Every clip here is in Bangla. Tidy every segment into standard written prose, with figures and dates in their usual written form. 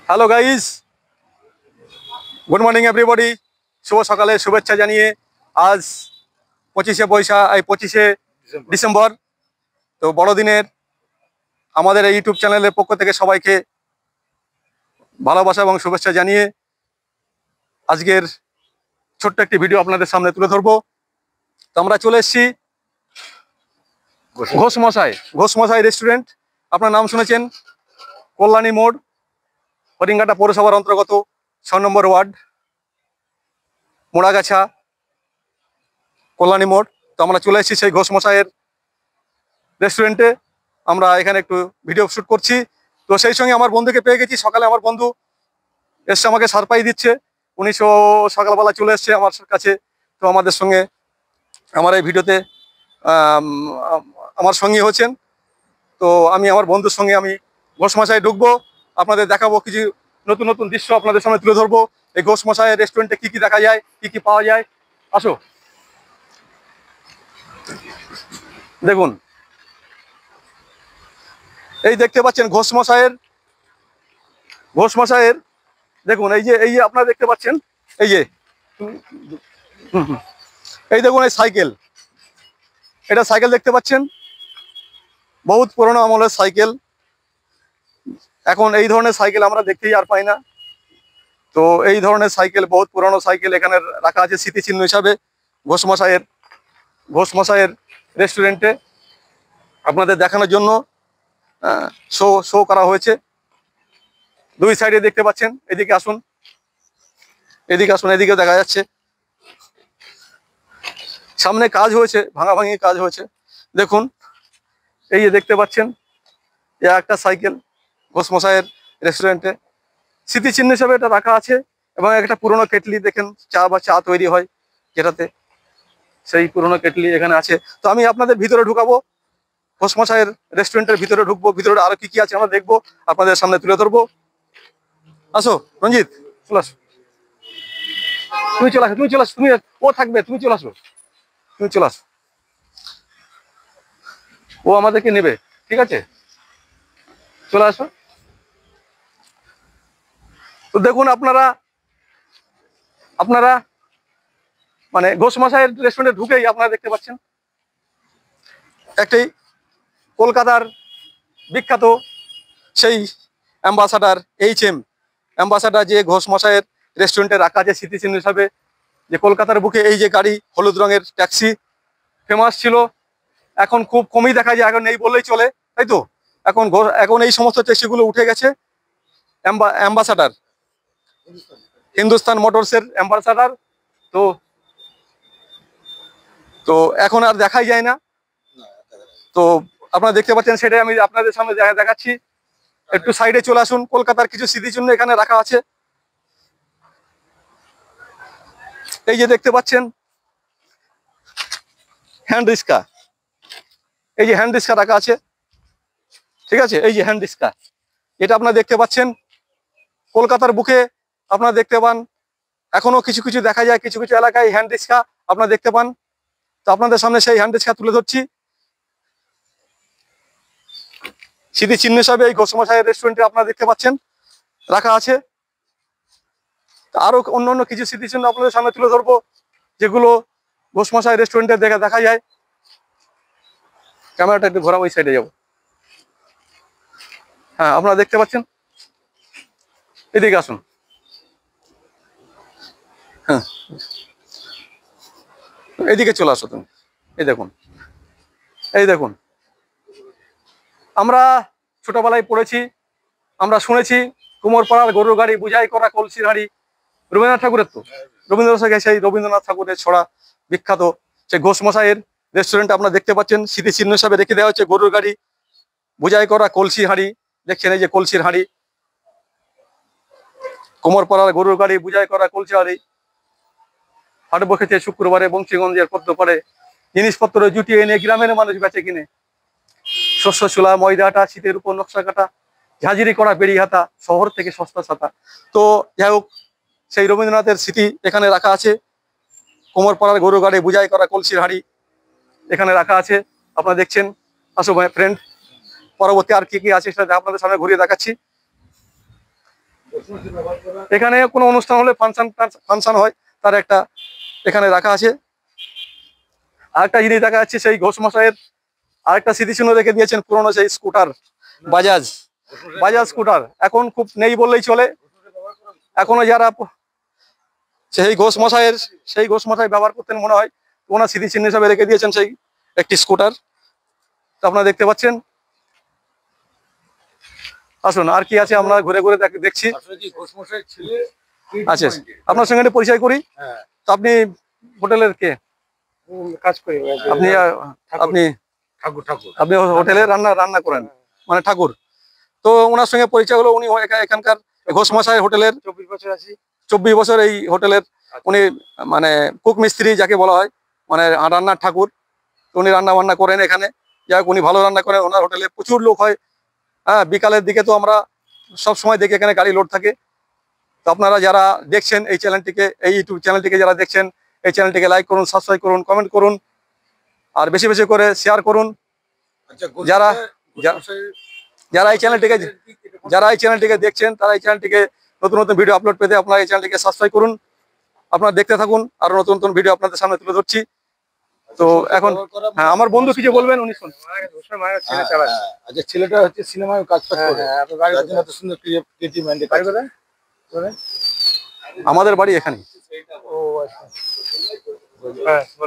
Hello guys, good morning everybody. শুভ সকালে শুভেচ্ছা জানিয়ে আজ 25শে ডিসেম্বর, তো বড়দিনের আমাদের এই ইউটিউব চ্যানেলের পক্ষ থেকে সবাইকে ভালোবাসা এবং শুভেচ্ছা জানিয়ে আজকের ছোট্ট একটি ভিডিও আপনাদের সামনে তুলে ধরবো। তো আমরা চলে এসেছি ঘোষমশাই রেস্টুরেন্ট। আপনার নাম শুনেছেন, কল্যাণী মোড়, হরিঙ্গাটা পৌরসভার অন্তর্গত 6 নম্বর ওয়ার্ড, মোড়াগাছা, কল্যাণী মোড়। তো আমরা চলে এসেছি সেই ঘোষমশাইয়ের রেস্টুরেন্টে। আমরা এখানে একটু ভিডিও শ্যুট করছি। তো সেই সঙ্গে আমার বন্ধুকে পেয়ে গেছি। সকালে আমার বন্ধু এসছে, আমাকে সারপ্রাইজ দিচ্ছে। উনি সকালবেলা চলে এসছে আমার কাছে। তো আমাদের সঙ্গে আমার এই ভিডিওতে আমার সঙ্গী হচ্ছেন। তো আমি আমার বন্ধুর সঙ্গে আমি ঘোষমশাই ঢুকবো, আপনাদের দেখাবো কিছু নতুন নতুন দৃশ্য আপনাদের সামনে তুলে ধরবো। এই ঘোষমশাইয়ের রেস্টুরেন্টে কি কি দেখা যায়, কি কি পাওয়া যায়, আসো। দেখুন, এই দেখতে পাচ্ছেন ঘোষমশাইয়ের দেখুন, এই যে আপনারা দেখতে পাচ্ছেন, এই যে এই দেখুন, এই সাইকেল, এটা সাইকেল দেখতে পাচ্ছেন, বহুত পুরনো আমলের সাইকেল। এখন এই ধরনের সাইকেল আমরা দেখতেই আর পাই না। তো এই ধরনের সাইকেল, বহুত পুরনো সাইকেল এখানে রাখা আছে স্মৃতিচিহ্ন হিসাবে ঘোষমশাইয়ের রেস্টুরেন্টে আপনাদের দেখানোর জন্য শো করা হয়েছে। দুই সাইডে দেখতে পাচ্ছেন, এদিকে আসুন, এদিকেও দেখা যাচ্ছে। সামনে কাজ হয়েছে, ভাঙাভাঙি কাজ হয়েছে। দেখুন, এই যে দেখতে পাচ্ছেন, একটা সাইকেল ঘোষমশাইয়ের রেস্টুরেন্টে স্মৃতিচিহ্ন হিসাবে এটা রাখা আছে। এবং একটা পুরনো কেটলি, দেখেন চা তৈরি হয় যেটাতে, সেই পুরনো কেটলি এখানে আছে। তো আমি আপনাদের ভিতরে ঢুকাবো, ঘোষমশাইয়ের রেস্টুরেন্টের ভিতরে ঢুকবো। ভিতরে আরো কি কি আছে আমরা দেখবো, আপনাদের সামনে তুলে ধরবো। আসো রঞ্জিত, চলে আসো, তুমি চলে আসো, তুমি ও থাকবে, তুমি চলে আসো। ও আমাদেরকে নেবে, ঠিক আছে, চলে আসো। তো দেখুন, আপনারা মানে ঘোষমশাইয়ের রেস্টুরেন্টে ঢুকেই আপনারা দেখতে পাচ্ছেন একটি কলকাতার বিখ্যাত সেই অ্যাম্বাসাডার অ্যাম্বাসাডার যে ঘোষমশাইয়ের রেস্টুরেন্টে রাখা আছে স্মৃতিচিহ্ন হিসাবে। যে কলকাতার বুকে এই যে গাড়ি, হলুদ রঙের ট্যাক্সি ফেমাস ছিল, এখন খুব কমই দেখা যায়, এখন নেই বললেই চলে, তাই তো। এখন এই সমস্ত ট্যাক্সিগুলো উঠে গেছে। অ্যাম্বাসাডার, হিন্দুস্তান মোটরসের অ্যাম্বাসাডার। তো তো এখন আর দেখাই যায় না। তো আপনারা দেখতে পাচ্ছেন, সেটাই আমি আপনাদের সামনে দেখাচ্ছি। একটু সাইডে চলে আসুন, কলকাতার কিছু স্মৃতিচিহ্ন এখানে রাখা আছে। এই যে দেখতে পাচ্ছেন হ্যান্ড রিক্সা, এই যে হ্যান্ড রিক্সা রাখা আছে, ঠিক আছে। এই যে হ্যান্ড রিক্সা, এটা আপনারা দেখতে পাচ্ছেন কলকাতার বুকে আপনারা দেখতে পান। এখনো কিছু কিছু দেখা যায়, কিছু কিছু এলাকায় হ্যান্ড রিক্সা আপনারা দেখতে পান। তো আপনাদের সামনে সেই হ্যান্ড রিক্সা তুলে ধরছি স্মৃতিচিহ্ন হিসাবে। এই ঘোষমশাইয়ের রেস্টুরেন্টে আপনারা দেখতে পাচ্ছেন রাখা আছে। আরো অন্য কিছু স্মৃতিচিহ্ন আপনাদের সামনে তুলে ধরবো, যেগুলো ঘোষমশাই রেস্টুরেন্টে দেখা যায়। ক্যামেরাটা একটু ঘোরা, ওই সাইডে যাবো। হ্যাঁ, আপনারা দেখতে পাচ্ছেন, এদিকে আসুন। হ্যাঁ, এদিকে চলে আসো তুমি। এই দেখুন, আমরা ছোটবেলায় পড়েছি, আমরা শুনেছি কুমোরপাড়ার গরুর গাড়ি, বুঝাই করা কলসির হাঁড়ি। রবীন্দ্রনাথ ঠাকুরের তো, রবীন্দ্রনাথ ঠাকুরের ছড়া বিখ্যাত সেই ঘোষমশাইয়ের রেস্টুরেন্ট আপনারা দেখতে পাচ্ছেন। স্মৃতিচিহ্ন হিসাবে রেখে দেওয়া হচ্ছে গরুর গাড়ি, বুঝাই করা কলসি হাঁড়ি। দেখছেন, এই যে কলসির হাঁড়ি, কুমোরপাড়ার গরুর গাড়ি, বুঝাই করা কলসি হাঁড়ি। হাট বসেছে শুক্রবারে বংশীগঞ্জের পদ্ম পাড়ে, জিনিসপত্র জুটিয়ে এনে গ্রামের মানুষ বেচে কিনে। শস্য চুলা, ময়দা আটা, শীতের উপর নকশা কাটা, ঝাঁঝিরি করা বেড়ি হাতা, শহর থেকে সস্তা ছাতা। তো যাই হোক, সেই রবীন্দ্রনাথের স্মৃতি এখানে রাখা আছে। কোমরপাড়ার গরু গাড়ি, বুঝাই করা কলসির হাঁড়ি এখানে রাখা আছে, আপনারা দেখছেন। আসো ভাই ফ্রেন্ড, পরবর্তী আর কি কি আছে সেটা আপনাদের সামনে ঘুরিয়ে দেখাচ্ছি। এখানে কোনো অনুষ্ঠান হলে ফাংশন হয়, তার একটা এখানে রাখা আছে। আরেকটা জিনিস দেখা যাচ্ছে, সেই ঘোষ মশাইয়ের আরেকটা স্মৃতিচিহ্ন রেখে দিয়েছেন, পুরনো সেই স্কুটার, বাজাজ বাজাজ স্কুটার, এখন খুব নেই বললেই চলে। এখনো যারা সেই ঘোষ মশাই ব্যবহার করতেন মনে হয়, ওনার স্মৃতিচিহ্ন হিসাবে রেখে দিয়েছেন সেই একটি স্কুটার, আপনারা দেখতে পাচ্ছেন। আসুন, আর কি আছে আমরা ঘুরে ঘুরে দেখছি। আচ্ছা, আপনার সঙ্গে একটু পরিচয় করি। তো আপনি হোটেলের কে কাজ করি? আপনি আপনি আপনি হোটেলে রান্না করেন, মানে ঠাকুর। তো ওনার সঙ্গে পরিচয় হলো, উনি এখানকার ঘোষ মশাই হোটেলের 24 বছর আছি। 24 বছর এই হোটেলের উনি মানে কুক মিস্ত্রি যাকে বলা হয়, মানে রান্নার ঠাকুর। উনি রান্না বান্না করেন এখানে, যাই হোক উনি ভালো রান্না করেন। ওনার হোটেলে প্রচুর লোক হয়। হ্যাঁ, বিকালের দিকে তো আমরা সব সময় দেখি এখানে গাড়ি লোড থাকে। তো আপনারা যারা দেখছেন এই চ্যানেলটিকে, এই ইউটিউব চ্যানেলটিকে যারা দেখছেন, এই চ্যানেলটিকে লাইক করুন, সাবস্ক্রাইব করুন, কমেন্ট করুন, আর বেশি বেশি করে শেয়ার করুন। যারা যারা এই চ্যানেলটিকে দেখছেন, তারা এই চ্যানেলটিকে নতুন নতুন ভিডিও আপলোড পেতে আপনারা এই চ্যানেলটিকে সাবস্ক্রাইব করুন। আপনারা দেখতে থাকুন, আরো নতুন নতুন ভিডিও আপনাদের সামনে তুলে ধরছি। তো এখন হ্যাঁ, আমার বন্ধু কিছু বলবেন, উনি শুনুন। আচ্ছা, ছেলেটা হচ্ছে সিনেমায় কাজ করে, এত সুন্দর ক্রিয়েটিভ মাইন্ডে কাজ করে। আমাদের বাড়ি এখানে।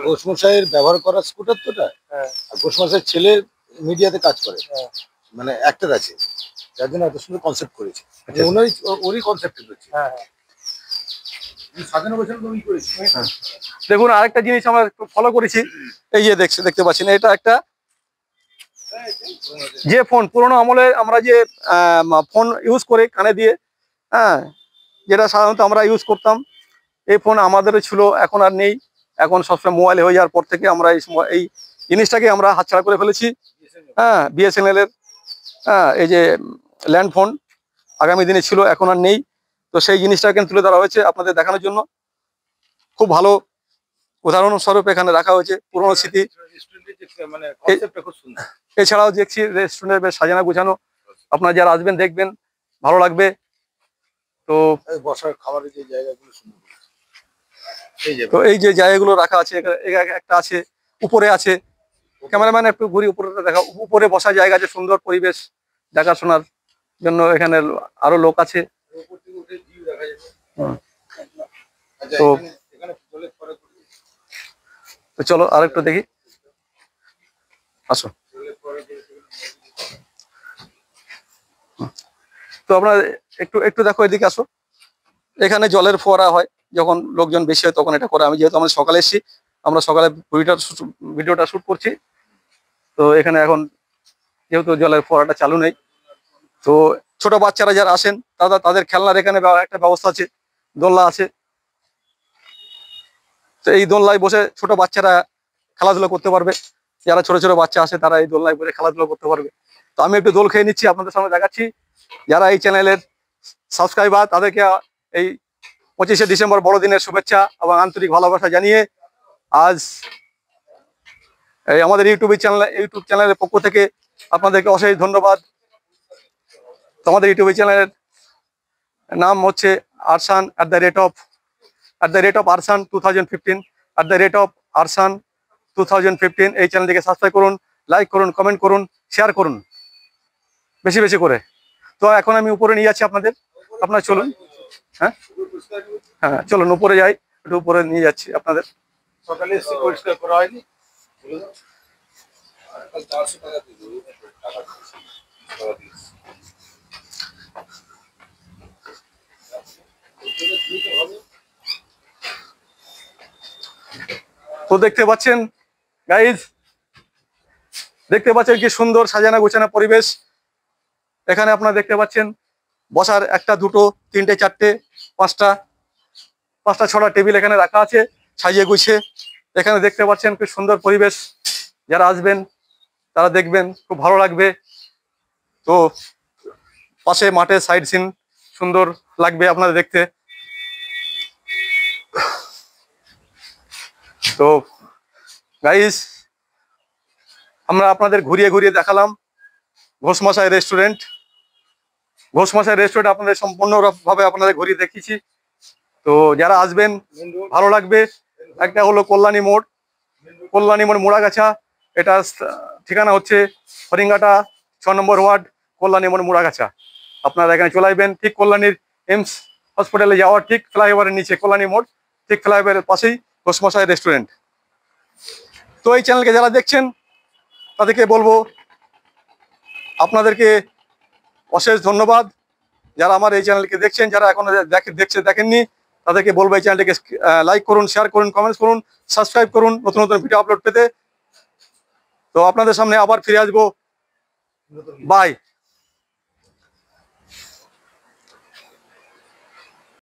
ঘোষমশাইয়ের ব্যবহার করা স্কুটার তোটা, আর ঘোষমশাইয়ের ছেলে মিডিয়াতে কাজ করে, মানে অ্যাক্টর আছে, যার জন্য এত সুন্দর কনসেপ্ট করেছে। ওরই কনসেপ্ট হচ্ছে। দেখুন, আরেকটা জিনিস আমরা ফলো করেছি, এই যে দেখতে পাচ্ছেন, এটা একটা যে ফোন পুরোনো আমলে আমরা যে ফোন ইউজ করে কানে দিয়ে, হ্যাঁ, যেটা সাধারণত আমরা ইউজ করতাম, এই ফোন আমাদেরও ছিল, এখন আর নেই। এখন সবসময় মোবাইলে হয়ে যাওয়ার পর থেকে আমরা এই জিনিসটাকে আমরা হাতছাড়া করে ফেলেছি। হ্যাঁ, বিএসএনএল এর, হ্যাঁ, এই যে ল্যান্ড ফোন আগামী দিনে ছিল, এখন আর নেই। তো সেই জিনিসটাকে তুলে ধরা হয়েছে আপনাদের দেখানোর জন্য। খুব ভালো উদাহরণস্বরূপ এখানে রাখা হয়েছে পুরোনো স্মৃতি। এছাড়াও দেখছি রেস্টুরেন্টের বেশ সাজানো গুছানো, আপনারা যারা আসবেন দেখবেন, ভালো লাগবে। তো বসার খাবারের যে জায়গাগুলো সুন্দর, তো এই যে জায়গাগুলো রাখা আছে, একটা আছে উপরে আছে, ক্যামেরাম্যান একটু ঘুরি, উপরেটা দেখা, উপরে বসার জায়গা আছে, সুন্দর পরিবেশ দেখাশোনার জন্য এখানে আরো লোক আছে। তো চলো আরেকটু দেখি, আসো। তো আপনার একটু একটু দেখো, এদিকে আসো। এখানে জলের ফোয়ারা হয়, যখন লোকজন বেশি হয় তখন এটা করে। আমি যেহেতু আমরা সকালে এসেছি, আমরা সকালে ভিডিওটা শুট করছি, তো এখানে এখন যেহেতু জলের ফোয়ারাটা চালু নেই, তো ছোট বাচ্চারা যারা আসেন তাদের খেলনার এখানে একটা ব্যবস্থা আছে, দোলনা আছে। তো এই দোলনায় বসে ছোট বাচ্চারা খেলাধুলো করতে পারবে। যারা ছোট ছোট বাচ্চা আসে তারা এই দোলনায় বসে খেলাধুলো করতে পারবে। তো আমি একটু দোল খেয়ে নিচ্ছি, আপনাদের সামনে দেখাচ্ছি। যারা এই চ্যানেলের সাবস্ক্রাইবার, তাদেরকে এই 25শে ডিসেম্বর বড়দিনের শুভেচ্ছা এবং আন্তরিক ভালোবাসা জানিয়ে আজ এই আমাদের ইউটিউব চ্যানেলের পক্ষ থেকে আপনাদেরকে অশেষ ধন্যবাদ। আমাদের ইউটিউব চ্যানেলের নাম হচ্ছে আরসান @আরসান 2015 @আরসান 2015। এই চ্যানেলটিকে সাবস্ক্রাইব করুন, লাইক করুন, কমেন্ট করুন, শেয়ার করুন বেশি বেশি করে। তো এখন আমি উপরে নিয়ে যাচ্ছি আপনারা চলুন। হ্যাঁ হ্যাঁ, চলুন উপরে যাই, একটু উপরে নিয়ে যাচ্ছি আপনাদের। সকালে এসে পরিষ্কার করা হয়নি। তো দেখতে পাচ্ছেন গাইজ, দেখতে পাচ্ছেন কি সুন্দর সাজানো গোছানো পরিবেশ। এখানে আপনারা দেখতে পাচ্ছেন বসার 1, 2, 3, 4, 5টা 6টা টেবিল এখানে রাখা আছে সাজিয়ে গুছিয়ে। এখানে দেখতে পাচ্ছেন কি সুন্দর পরিবেশ, যারা আসবেন তারা দেখবেন, খুব ভালো লাগবে। তো পাশে মাঠের সাইড সিন সুন্দর লাগবে আপনাদের দেখতে। তো গাইস, আমরা আপনাদের ঘুরিয়ে ঘুরিয়ে দেখালাম ঘোষ মশাই রেস্টুরেন্ট। ঘোষমশাই রেস্টুরেন্ট আপনাদের সম্পূর্ণভাবে আপনাদের ঘুরিয়ে দেখিয়েছি। তো যারা আসবেন ভালো লাগবে। একটা হলো কল্যাণী মোড় মোড়াগাছা, এটা ঠিকানা হচ্ছে হরিঙ্গাটা 6 নম্বর ওয়ার্ড, কল্যাণী মোড় মোড়াগাছা। আপনারা এখানে চলে আসবেন, ঠিক কল্যাণীর এমস হসপিটালে যাওয়ার ঠিক ফ্লাইওভারের নিচে কল্যাণী মোড়, ঠিক ফ্লাইওভারের পাশেই ঘোষমশাই রেস্টুরেন্ট। তো এই চ্যানেলকে যারা দেখছেন তাদেরকে বলবো আপনাদেরকে অশেষ ধন্যবাদ। যারা আমার এই চ্যানেলকে দেখছেন, যারা এখনো দেখেননি, তাদেরকে বলবো এই চ্যানেলটিকে লাইক করুন, শেয়ার করুন, কমেন্টস করুন, সাবস্ক্রাইব করুন নতুন নতুন ভিডিও আপলোড পেতে। তো আপনাদের সামনে আবার ফিরে আসবো। বাই।